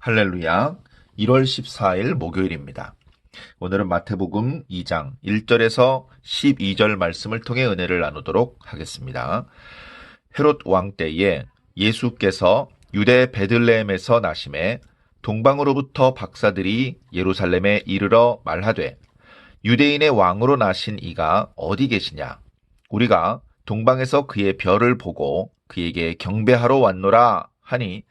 할렐루야. 1월 14일 목요일입니다. 오늘은 마태복음 2장 1절에서 12절 말씀을 통해 은혜를 나누도록 하겠습니다. 헤롯 왕 때에 예수께서 유대 베들레헴에서 나심에 동방으로부터 박사들이 예루살렘에 이르러 말하되 유대인의 왕으로 나신 이가 어디 계시냐? 우리가 동방에서 그의 별을 보고 그에게 경배하러 왔노라 하니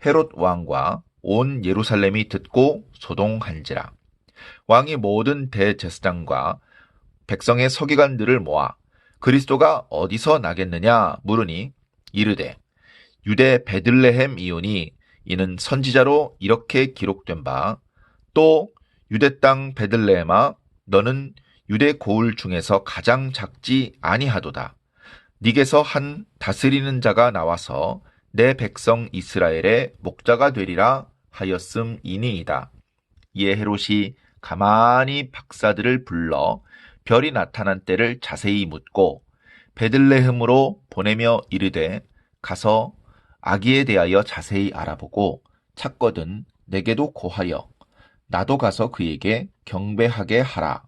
헤롯 왕과 온 예루살렘이 듣고 소동한지라. 왕이 모든 대제사장과 백성의 서기관들을 모아 그리스도가 어디서 나겠느냐 물으니 이르되 유대 베들레헴 이오니 이는 선지자로 이렇게 기록된 바 또 유대 땅 베들레헴아 너는 유대 고을 중에서 가장 작지 아니하도다. 네게서 한 다스리는 자가 나와서 내 백성 이스라엘의 목자가 되리라 하였음이니이다. 이에 헤롯이 가만히 박사들을 불러 별이 나타난 때를 자세히 묻고 베들레헴으로 보내며 이르되 가서 아기에 대하여 자세히 알아보고 찾거든 내게도 고하여 나도 가서 그에게 경배하게 하라.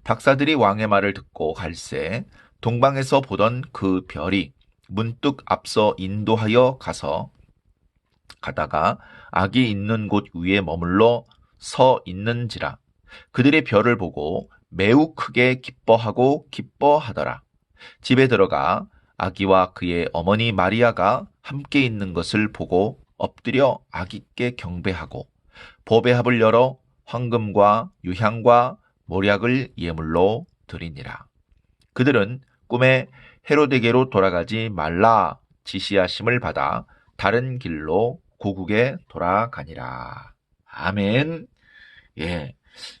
박사들이 왕의 말을 듣고 갈새 동방에서 보던 그 별이 문득 앞서 인도하여 가다가 아기 있는 곳 위에 머물러 서 있는지라. 그들의 별을 보고 매우 크게 기뻐하더라. 집에 들어가 아기와 그의 어머니 마리아가 함께 있는 것을 보고 엎드려 아기께 경배하고 보배합을 열어 황금과 유향과 몰약을 예물로 드리니라. 그들은 꿈에 헤로데게로 돌아가지 말라 지시하심을 받아 다른 길로 고국에 돌아가니라. 아멘. 예.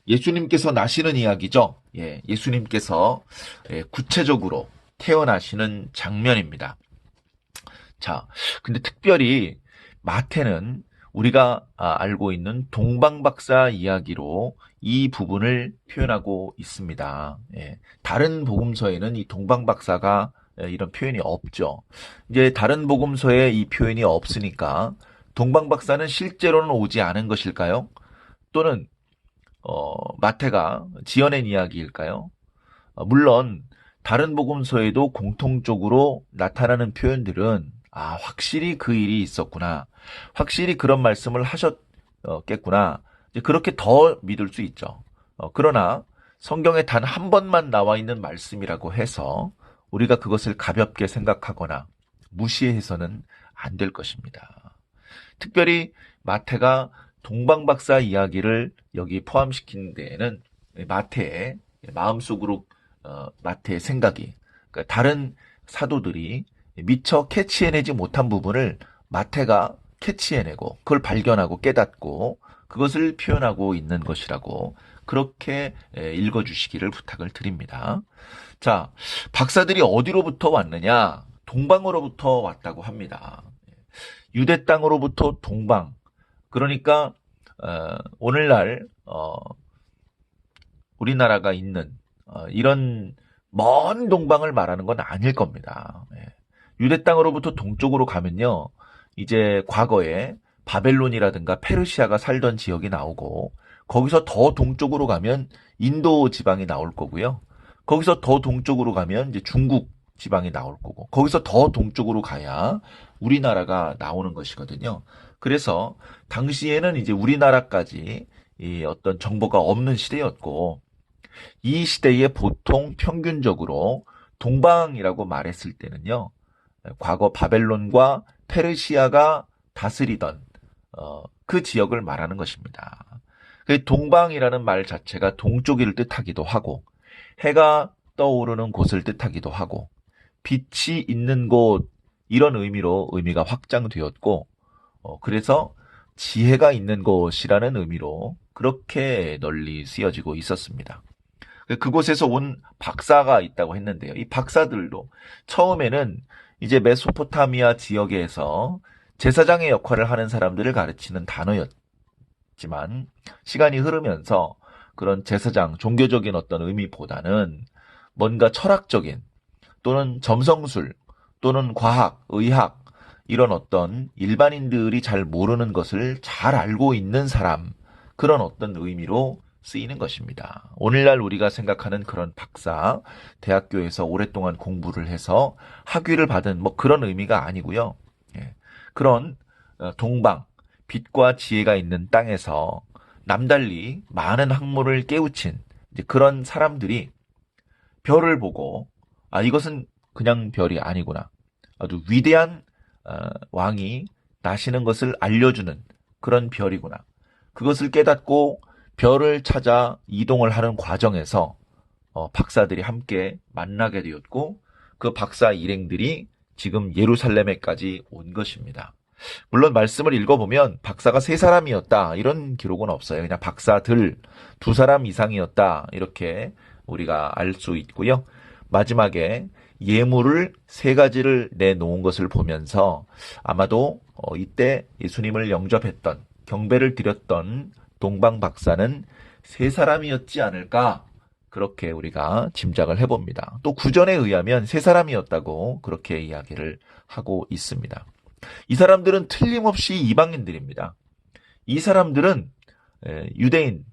예수님께서 나시는 이야기죠. 예. 예수님께서 구체적으로 태어나시는 장면입니다. 자, 근데 특별히 마태는 우리가 알고 있는 동방박사 이야기로 이 부분을 표현하고 있습니다. 예. 다른 복음서에는 이 동방박사가 이런 표현이 없죠. 이제 다른 복음서에 이 표현이 없으니까 동방박사는 실제로는 오지 않은 것일까요? 또는 마태가 지어낸 이야기일까요? 물론 다른 복음서에도 공통적으로 나타나는 표현들은 확실히 그 일이 있었구나. 확실히 그런 말씀을 하셨겠구나. 이제 그렇게 더 믿을 수 있죠. 그러나 성경에 단 한 번만 나와 있는 말씀이라고 해서 우리가 그것을 가볍게 생각하거나 무시해서는 안 될 것입니다. 특별히 마태가 동방박사 이야기를 여기 포함시킨 데에는 마태의 마음속으로 마태의 생각이 그러니까 다른 사도들이 미처 캐치해내지 못한 부분을 마태가 캐치해내고 그걸 발견하고 깨닫고 그것을 표현하고 있는 것이라고 그렇게 읽어주시기를 부탁을 드립니다. 자, 박사들이 어디로부터 왔느냐? 동방으로부터 왔다고 합니다. 유대 땅으로부터 동방. 그러니까 오늘날 우리나라가 있는 이런 먼 동방을 말하는 건 아닐 겁니다. 유대 땅으로부터 동쪽으로 가면요. 이제 과거에 바벨론이라든가 페르시아가 살던 지역이 나오고 거기서 더 동쪽으로 가면 인도 지방이 나올 거고요. 거기서 더 동쪽으로 가면 이제 중국 지방이 나올 거고 거기서 더 동쪽으로 가야 우리나라가 나오는 것이거든요. 그래서 당시에는 이제 우리나라까지 이 어떤 정보가 없는 시대였고 이 시대에 보통 평균적으로 동방이라고 말했을 때는요. 과거 바벨론과 페르시아가 다스리던 그 지역을 말하는 것입니다. 동방이라는 말 자체가 동쪽을 뜻하기도 하고 해가 떠오르는 곳을 뜻하기도 하고 빛이 있는 곳 이런 의미로 의미가 확장되었고 그래서 지혜가 있는 곳이라는 의미로 그렇게 널리 쓰여지고 있었습니다. 그곳에서 온 박사가 있다고 했는데요. 이 박사들도 처음에는 이제 메소포타미아 지역에서 제사장의 역할을 하는 사람들을 가르치는 단어였지만 시간이 흐르면서 그런 제사장, 종교적인 어떤 의미보다는 뭔가 철학적인 또는 점성술 또는 과학, 의학 이런 어떤 일반인들이 잘 모르는 것을 잘 알고 있는 사람, 그런 어떤 의미로 쓰이는 것입니다. 오늘날 우리가 생각하는 그런 박사, 대학교에서 오랫동안 공부를 해서 학위를 받은 뭐 그런 의미가 아니고요. 예. 그런 동방, 빛과 지혜가 있는 땅에서 남달리 많은 학문을 깨우친 이제 그런 사람들이 별을 보고 이것은 그냥 별이 아니구나. 아주 위대한 왕이 나시는 것을 알려주는 그런 별이구나. 그것을 깨닫고 별을 찾아 이동을 하는 과정에서 박사들이 함께 만나게 되었고 그 박사 일행들이 지금 예루살렘에까지 온 것입니다. 물론 말씀을 읽어보면 박사가 3사람이었다 이런 기록은 없어요. 그냥 박사들 2사람 이상이었다 이렇게 우리가 알 수 있고요. 마지막에 예물을 3가지를 내놓은 것을 보면서 아마도 이때 예수님을 영접했던 경배를 드렸던 동방 박사는 3사람이었지 않을까 그렇게 우리가 짐작을 해봅니다. 또 구전에 의하면 3사람이었다고 그렇게 이야기를 하고 있습니다. 이 사람들은 틀림없이 이방인들입니다. 이 사람들은 유대인,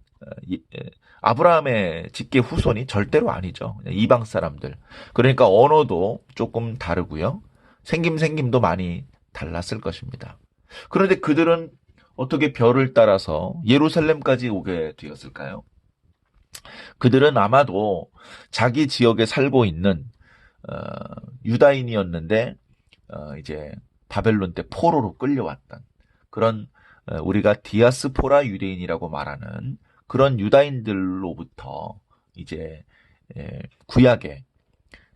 아브라함의 직계 후손이 절대로 아니죠. 이방 사람들. 그러니까 언어도 조금 다르고요. 생김도 많이 달랐을 것입니다. 그런데 그들은 어떻게 별을 따라서 예루살렘까지 오게 되었을까요? 그들은 아마도 자기 지역에 살고 있는 유다인이었는데 이제 바벨론 때 포로로 끌려왔던 그런 우리가 디아스포라 유대인이라고 말하는 그런 유다인들로부터 이제 구약에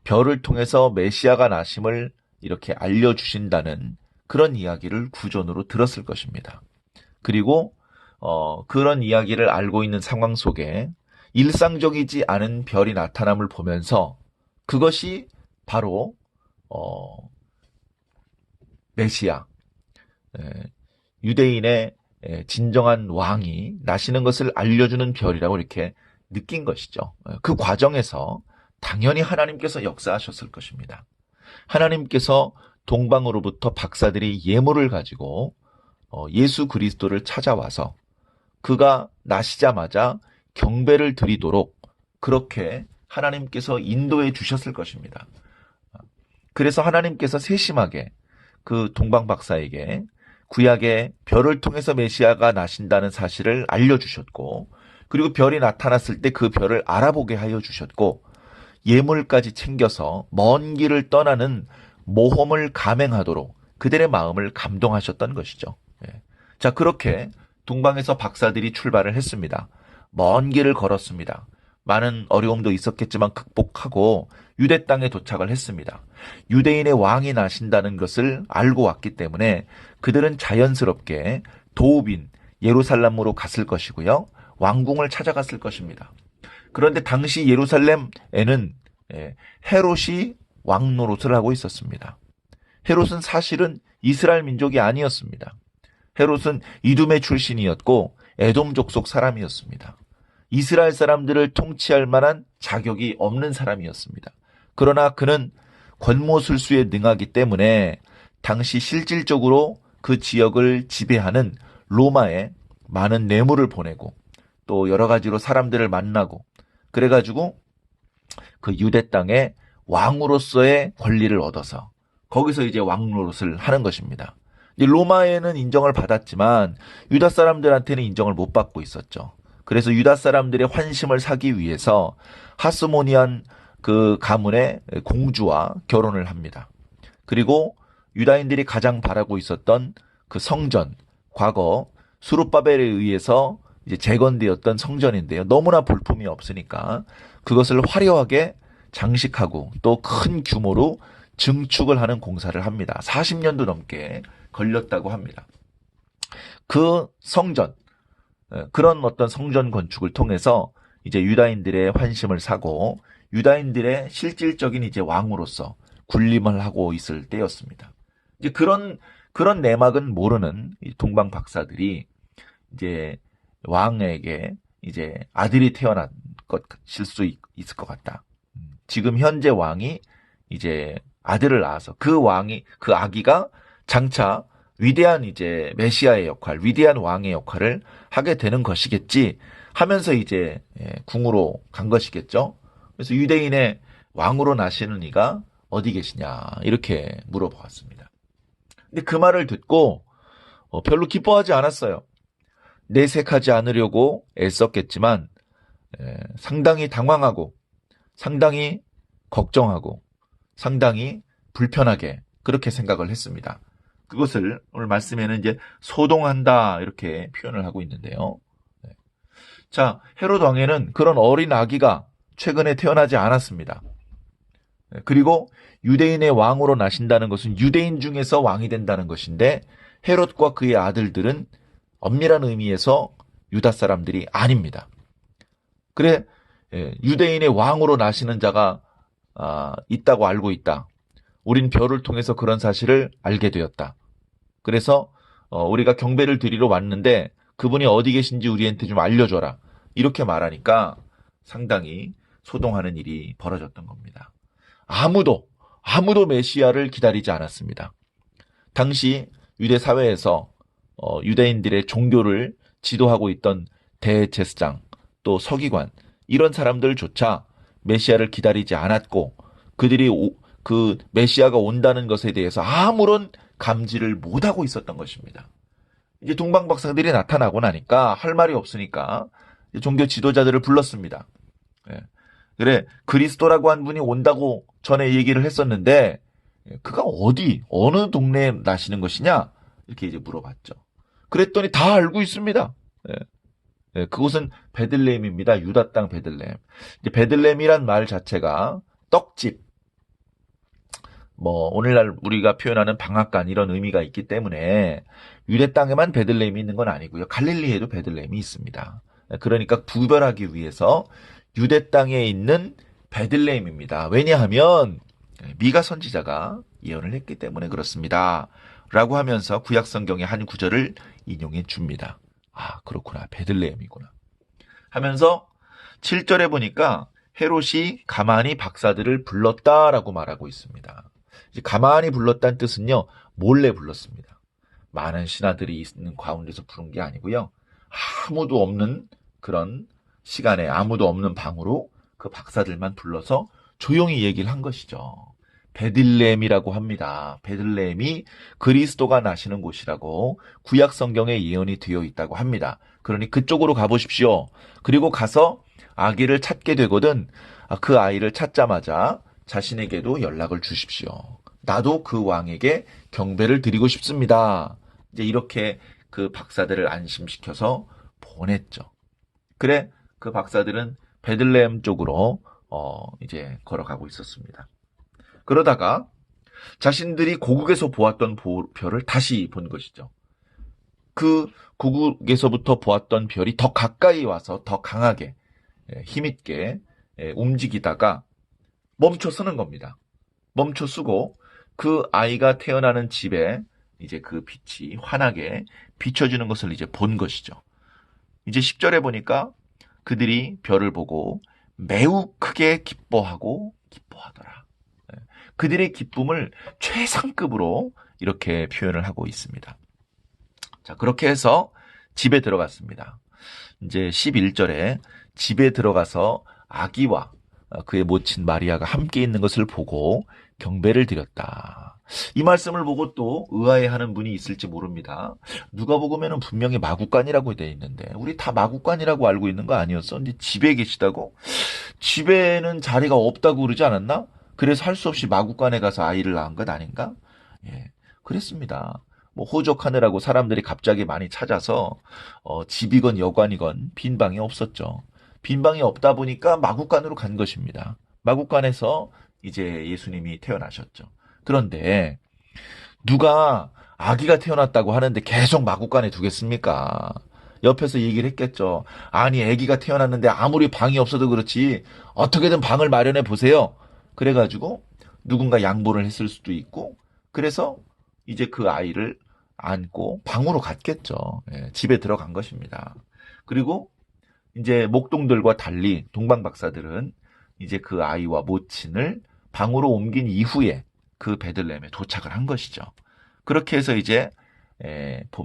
별을 통해서 메시아가 나심을 이렇게 알려주신다는 그런 이야기를 구전으로 들었을 것입니다. 그리고 그런 이야기를 알고 있는 상황 속에 일상적이지 않은 별이 나타남을 보면서 그것이 바로 메시아, 유대인의 진정한 왕이 나시는 것을 알려주는 별이라고 이렇게 느낀 것이죠. 그 과정에서 당연히 하나님께서 역사하셨을 것입니다. 하나님께서 동방으로부터 박사들이 예물을 가지고 예수 그리스도를 찾아와서 그가 나시자마자 경배를 드리도록 그렇게 하나님께서 인도해 주셨을 것입니다. 그래서 하나님께서 세심하게 그 동방 박사에게 구약의 별을 통해서 메시아가 나신다는 사실을 알려주셨고 그리고 별이 나타났을 때 그 별을 알아보게 하여 주셨고 예물까지 챙겨서 먼 길을 떠나는 모험을 감행하도록 그들의 마음을 감동하셨던 것이죠. 자, 그렇게 동방에서 박사들이 출발을 했습니다. 먼 길을 걸었습니다. 많은 어려움도 있었겠지만 극복하고 유대 땅에 도착을 했습니다. 유대인의 왕이 나신다는 것을 알고 왔기 때문에 그들은 자연스럽게 도읍인 예루살렘으로 갔을 것이고요. 왕궁을 찾아갔을 것입니다. 그런데 당시 예루살렘에는 헤롯이 왕 노릇을 하고 있었습니다. 헤롯은 사실은 이스라엘 민족이 아니었습니다. 헤롯은 이두메 출신이었고 에돔 족속 사람이었습니다. 이스라엘 사람들을 통치할 만한 자격이 없는 사람이었습니다. 그러나 그는 권모술수에 능하기 때문에 당시 실질적으로 그 지역을 지배하는 로마에 많은 뇌물을 보내고 또 여러 가지로 사람들을 만나고 그래가지고 그 유대 땅에 왕으로서의 권리를 얻어서 거기서 이제 왕 노릇을 하는 것입니다. 로마에는 인정을 받았지만 유다 사람들한테는 인정을 못 받고 있었죠. 그래서 유다 사람들의 환심을 사기 위해서 하스모니안 그 가문의 공주와 결혼을 합니다. 그리고 유다인들이 가장 바라고 있었던 그 성전, 과거 수룹바벨에 의해서 이제 재건되었던 성전인데요. 너무나 볼품이 없으니까 그것을 화려하게 장식하고 또 큰 규모로 증축을 하는 공사를 합니다. 40년도 넘게 걸렸다고 합니다. 그 성전, 그런 어떤 성전 건축을 통해서 이제 유다인들의 환심을 사고 유다인들의 실질적인 이제 왕으로서 군림을 하고 있을 때였습니다. 이제 그런 내막은 모르는 동방 박사들이 이제 왕에게 이제 아들이 태어난 것일 수 있을 것 같다. 지금 현재 왕이 이제 아들을 낳아서 그 아기가 장차 위대한 이제 메시아의 역할, 위대한 왕의 역할을 하게 되는 것이겠지 하면서 이제 궁으로 간 것이겠죠. 그래서 유대인의 왕으로 나시는 이가 어디 계시냐 이렇게 물어보았습니다. 근데 그 말을 듣고 별로 기뻐하지 않았어요. 내색하지 않으려고 애썼겠지만 상당히 당황하고 상당히 걱정하고 상당히 불편하게 그렇게 생각을 했습니다. 그것을 오늘 말씀에는 이제 소동한다 이렇게 표현을 하고 있는데요. 자, 헤롯 왕에는 그런 어린 아기가 최근에 태어나지 않았습니다. 그리고 유대인의 왕으로 나신다는 것은 유대인 중에서 왕이 된다는 것인데 헤롯과 그의 아들들은 엄밀한 의미에서 유다 사람들이 아닙니다. 그래 유대인의 왕으로 나시는 자가 있다고 알고 있다. 우린 별을 통해서 그런 사실을 알게 되었다. 그래서 우리가 경배를 드리러 왔는데 그분이 어디 계신지 우리한테 좀 알려줘라. 이렇게 말하니까 상당히 소동하는 일이 벌어졌던 겁니다. 아무도 메시아를 기다리지 않았습니다. 당시 유대 사회에서 유대인들의 종교를 지도하고 있던 대제사장 또 서기관 이런 사람들조차 메시아를 기다리지 않았고 그들이 그 메시아가 온다는 것에 대해서 아무런 감지를 못하고 있었던 것입니다. 이제 동방박사들이 나타나고 나니까 할 말이 없으니까 종교 지도자들을 불렀습니다. 그래 그리스도라고 한 분이 온다고 전에 얘기를 했었는데 그가 어느 동네에 나시는 것이냐 이렇게 이제 물어봤죠. 그랬더니 다 알고 있습니다. 그곳은 베들레헴입니다. 유다 땅 베들레헴. 이제 베들레헴이란 말 자체가 떡집, 오늘날 우리가 표현하는 방앗간 이런 의미가 있기 때문에 유대 땅에만 베들레헴이 있는 건 아니고요. 갈릴리에도 베들레헴이 있습니다. 그러니까 구별하기 위해서 유대 땅에 있는 베들레헴입니다. 왜냐하면 미가 선지자가 예언을 했기 때문에 그렇습니다. 라고 하면서 구약 성경의 한 구절을 인용해 줍니다. 아, 그렇구나. 베들레헴이구나. 하면서 7절에 보니까 헤롯이 가만히 박사들을 불렀다라고 말하고 있습니다. 이제 가만히 불렀다는 뜻은요. 몰래 불렀습니다. 많은 신하들이 있는 가운데서 부른 게 아니고요. 아무도 없는 그런 시간에 아무도 없는 방으로 그 박사들만 불러서 조용히 얘기를 한 것이죠. 베들레헴이라고 합니다. 베들레헴이 그리스도가 나시는 곳이라고 구약 성경에 예언이 되어 있다고 합니다. 그러니 그쪽으로 가보십시오. 그리고 가서 아기를 찾게 되거든 그 아이를 찾자마자 자신에게도 연락을 주십시오. 나도 그 왕에게 경배를 드리고 싶습니다. 이제 이렇게 그 박사들을 안심시켜서 보냈죠. 그래 그 박사들은 베들레헴 쪽으로 이제 걸어가고 있었습니다. 그러다가 자신들이 고국에서 보았던 별을 다시 본 것이죠. 그 고국에서부터 보았던 별이 더 가까이 와서 더 강하게 힘있게 움직이다가 멈춰 서는 겁니다. 멈춰 서고 그 아이가 태어나는 집에 이제 그 빛이 환하게 비춰지는 것을 이제 본 것이죠. 이제 10절에 보니까 그들이 별을 보고 매우 크게 기뻐하더라. 그들의 기쁨을 최상급으로 이렇게 표현을 하고 있습니다. 자, 그렇게 해서 집에 들어갔습니다. 이제 11절에 집에 들어가서 아기와 그의 모친 마리아가 함께 있는 것을 보고 경배를 드렸다. 이 말씀을 보고 또 의아해하는 분이 있을지 모릅니다. 누가복음에는 분명히 마구간이라고 되어 있는데 우리 다 마구간이라고 알고 있는 거 아니었어? 근데 집에 계시다고? 집에는 자리가 없다고 그러지 않았나? 그래서 할 수 없이 마구간에 가서 아이를 낳은 것 아닌가? 예, 그랬습니다. 호적하느라고 사람들이 갑자기 많이 찾아서 집이건 여관이건 빈 방이 없었죠. 빈 방이 없다 보니까 마구간으로 간 것입니다. 마구간에서 이제 예수님이 태어나셨죠. 그런데 누가 아기가 태어났다고 하는데 계속 마구간에 두겠습니까? 옆에서 얘기를 했겠죠. 아니 아기가 태어났는데 아무리 방이 없어도 그렇지 어떻게든 방을 마련해 보세요. 그래가지고 누군가 양보를 했을 수도 있고 그래서 이제 그 아이를 안고 방으로 갔겠죠. 예, 집에 들어간 것입니다. 그리고 이제 목동들과 달리 동방박사들은 이제 그 아이와 모친을 방으로 옮긴 이후에 그 베들레헴에 도착을 한 것이죠. 그렇게 해서 이제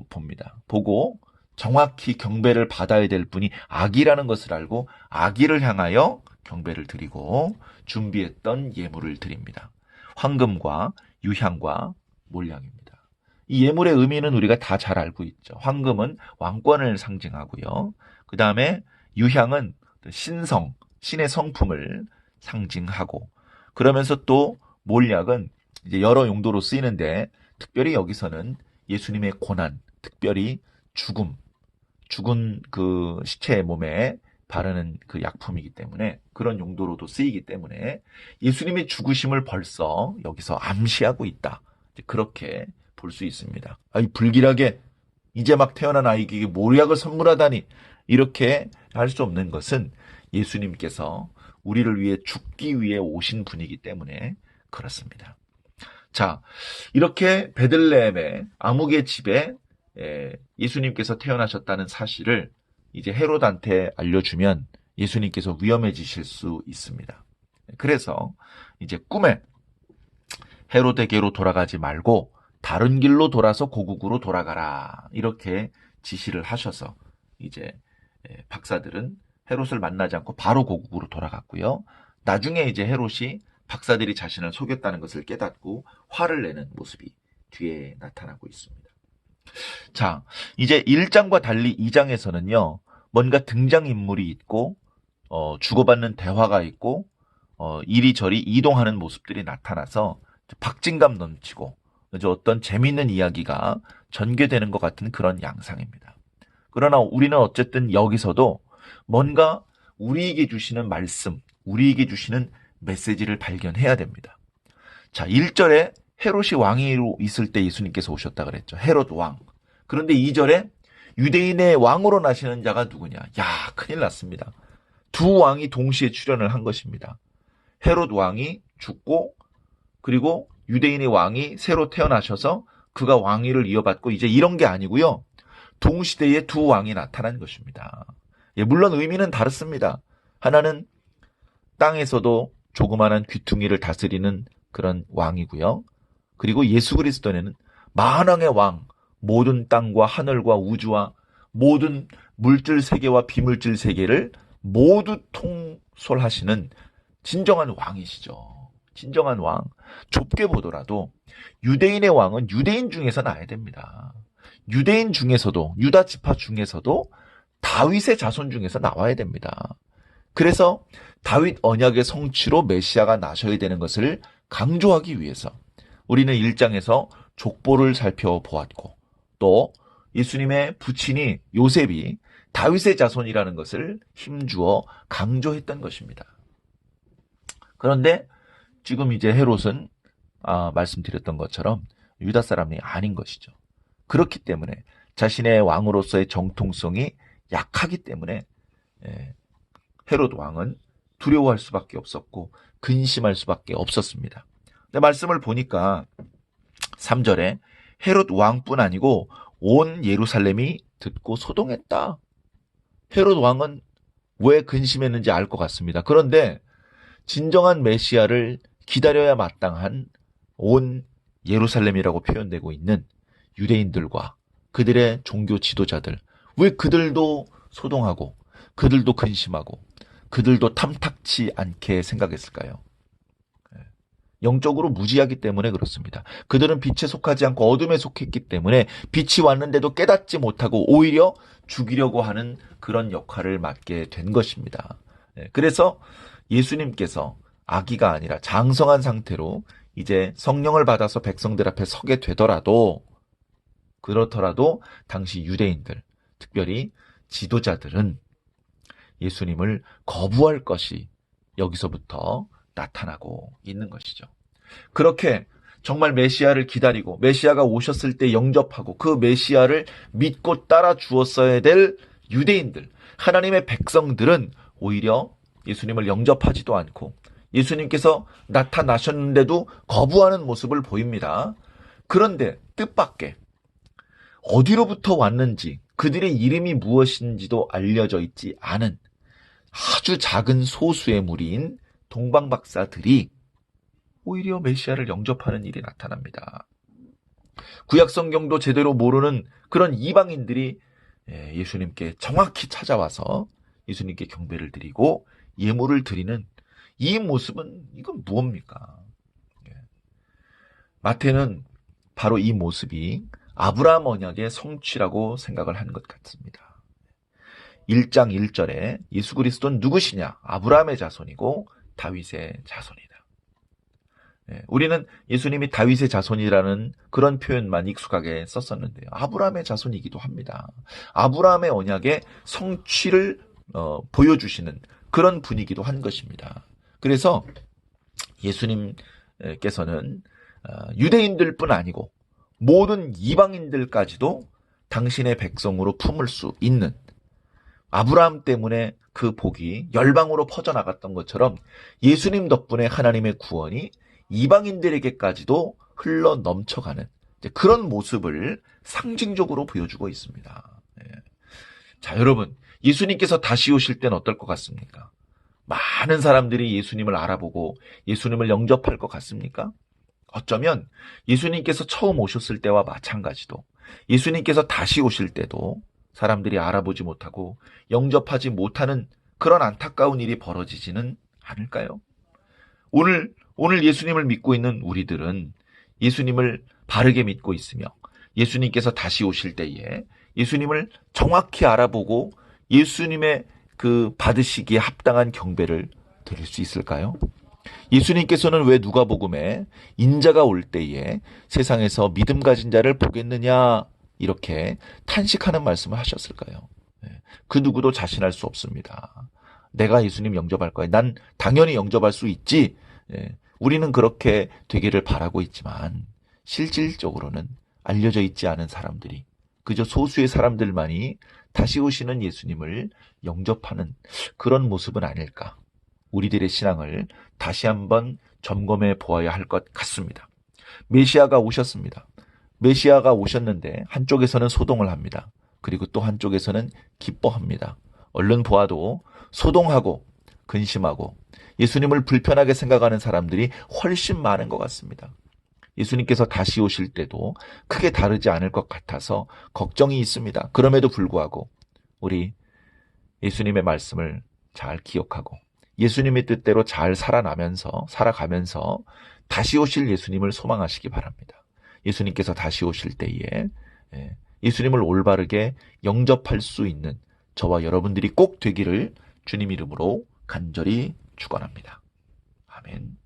봅니다. 보고 정확히 경배를 받아야 될 분이 아기라는 것을 알고 아기를 향하여 경배를 드리고 준비했던 예물을 드립니다. 황금과 유향과 몰량입니다. 이 예물의 의미는 우리가 다 잘 알고 있죠. 황금은 왕권을 상징하고요. 그 다음에 유향은 신성, 신의 성품을 상징하고, 그러면서 또 몰약은 이제 여러 용도로 쓰이는데 특별히 여기서는 예수님의 고난, 특별히 죽은 그 시체의 몸에 바르는 그 약품이기 때문에, 그런 용도로도 쓰이기 때문에 예수님의 죽으심을 벌써 여기서 암시하고 있다. 그렇게 볼 수 있습니다. 아니, 불길하게 이제 막 태어난 아이에게 몰약을 선물하다니, 이렇게 할 수 없는 것은 예수님께서 우리를 위해 죽기 위해 오신 분이기 때문에 그렇습니다. 자, 이렇게 베들레헴의 아무개 집에 예수님께서 태어나셨다는 사실을 이제 헤롯한테 알려주면 예수님께서 위험해지실 수 있습니다. 그래서 이제 꿈에 헤롯에게로 돌아가지 말고 다른 길로 돌아서 고국으로 돌아가라, 이렇게 지시를 하셔서 이제 박사들은 헤롯을 만나지 않고 바로 고국으로 돌아갔고요. 나중에 이제 헤롯이 박사들이 자신을 속였다는 것을 깨닫고 화를 내는 모습이 뒤에 나타나고 있습니다. 자, 이제 1장과 달리 2장에서는요, 뭔가 등장인물이 있고, 주고받는 대화가 있고, 이리저리 이동하는 모습들이 나타나서 박진감 넘치고, 어떤 재미있는 이야기가 전개되는 것 같은 그런 양상입니다. 그러나 우리는 어쨌든 여기서도 뭔가 우리에게 주시는 말씀, 우리에게 주시는 메시지를 발견해야 됩니다. 자, 1절에 헤롯이 왕위로 있을 때 예수님께서 오셨다 그랬죠. 헤롯 왕. 그런데 2절에 유대인의 왕으로 나시는 자가 누구냐? 야, 큰일 났습니다. 두 왕이 동시에 출현을 한 것입니다. 헤롯 왕이 죽고, 그리고 유대인의 왕이 새로 태어나셔서 그가 왕위를 이어받고, 이제 이런 게 아니고요. 동시대에 두 왕이 나타난 것입니다. 물론 의미는 다릅니다. 하나는 땅에서도 조그마한 귀퉁이를 다스리는 그런 왕이고요. 그리고 예수 그리스도는 만왕의 왕, 모든 땅과 하늘과 우주와 모든 물질 세계와 비물질 세계를 모두 통솔하시는 진정한 왕이시죠. 진정한 왕. 좁게 보더라도 유대인의 왕은 유대인 중에서 나야 됩니다. 유대인 중에서도, 유다 지파 중에서도 다윗의 자손 중에서 나와야 됩니다. 그래서 다윗 언약의 성취로 메시아가 나셔야 되는 것을 강조하기 위해서 우리는 1장에서 족보를 살펴보았고, 또 예수님의 부친이 요셉이 다윗의 자손이라는 것을 힘주어 강조했던 것입니다. 그런데 지금 이제 헤롯은 말씀드렸던 것처럼 유다 사람이 아닌 것이죠. 그렇기 때문에 자신의 왕으로서의 정통성이 약하기 때문에 헤롯 왕은 두려워할 수밖에 없었고 근심할 수밖에 없었습니다. 근데 말씀을 보니까 3절에 헤롯 왕뿐 아니고 온 예루살렘이 듣고 소동했다. 헤롯 왕은 왜 근심했는지 알 것 같습니다. 그런데 진정한 메시아를 기다려야 마땅한 온 예루살렘이라고 표현되고 있는 유대인들과 그들의 종교 지도자들, 왜 그들도 소동하고 그들도 근심하고 그들도 탐탁치 않게 생각했을까요? 영적으로 무지하기 때문에 그렇습니다. 그들은 빛에 속하지 않고 어둠에 속했기 때문에 빛이 왔는데도 깨닫지 못하고 오히려 죽이려고 하는 그런 역할을 맡게 된 것입니다. 그래서 예수님께서 아기가 아니라 장성한 상태로 이제 성령을 받아서 백성들 앞에 서게 되더라도, 그렇더라도 당시 유대인들, 특별히 지도자들은 예수님을 거부할 것이 여기서부터 나타나고 있는 것이죠. 그렇게 정말 메시아를 기다리고 메시아가 오셨을 때 영접하고 그 메시아를 믿고 따라 주었어야 될 유대인들, 하나님의 백성들은 오히려 예수님을 영접하지도 않고 예수님께서 나타나셨는데도 거부하는 모습을 보입니다. 그런데 뜻밖의 어디로부터 왔는지, 그들의 이름이 무엇인지도 알려져 있지 않은 아주 작은 소수의 무리인 동방박사들이 오히려 메시아를 영접하는 일이 나타납니다. 구약 성경도 제대로 모르는 그런 이방인들이 예수님께 정확히 찾아와서 예수님께 경배를 드리고 예물을 드리는 이 모습은 이건 무엇입니까? 마태는 바로 이 모습이 아브라함 언약의 성취라고 생각을 한 것 같습니다. 1장 1절에 예수 그리스도는 누구시냐? 아브라함의 자손이고 다윗의 자손이다. 우리는 예수님이 다윗의 자손이라는 그런 표현만 익숙하게 썼었는데요. 아브라함의 자손이기도 합니다. 아브라함의 언약의 성취를 보여주시는 그런 분이기도 한 것입니다. 그래서 예수님께서는 유대인들뿐 아니고 모든 이방인들까지도 당신의 백성으로 품을 수 있는, 아브라함 때문에 그 복이 열방으로 퍼져나갔던 것처럼 예수님 덕분에 하나님의 구원이 이방인들에게까지도 흘러 넘쳐가는 그런 모습을 상징적으로 보여주고 있습니다. 자, 여러분, 예수님께서 다시 오실 때는 어떨 것 같습니까? 많은 사람들이 예수님을 알아보고 예수님을 영접할 것 같습니까? 어쩌면 예수님께서 처음 오셨을 때와 마찬가지로 예수님께서 다시 오실 때도 사람들이 알아보지 못하고 영접하지 못하는 그런 안타까운 일이 벌어지지는 않을까요? 오늘 예수님을 믿고 있는 우리들은 예수님을 바르게 믿고 있으며 예수님께서 다시 오실 때에 예수님을 정확히 알아보고 예수님의 그 받으시기에 합당한 경배를 드릴 수 있을까요? 예수님께서는 왜 누가복음에 인자가 올 때에 세상에서 믿음 가진 자를 보겠느냐 이렇게 탄식하는 말씀을 하셨을까요? 그 누구도 자신할 수 없습니다. 내가 예수님 영접할 거야. 난 당연히 영접할 수 있지. 우리는 그렇게 되기를 바라고 있지만 실질적으로는 알려져 있지 않은 사람들이, 그저 소수의 사람들만이 다시 오시는 예수님을 영접하는 그런 모습은 아닐까. 우리들의 신앙을 다시 한번 점검해 보아야 할 것 같습니다. 메시아가 오셨습니다. 메시아가 오셨는데 한쪽에서는 소동을 합니다. 그리고 또 한쪽에서는 기뻐합니다. 얼른 보아도 소동하고 근심하고 예수님을 불편하게 생각하는 사람들이 훨씬 많은 것 같습니다. 예수님께서 다시 오실 때도 크게 다르지 않을 것 같아서 걱정이 있습니다. 그럼에도 불구하고 우리 예수님의 말씀을 잘 기억하고 예수님의 뜻대로 잘 살아가면서 다시 오실 예수님을 소망하시기 바랍니다. 예수님께서 다시 오실 때에 예수님을 올바르게 영접할 수 있는 저와 여러분들이 꼭 되기를 주님 이름으로 간절히 축원합니다. 아멘.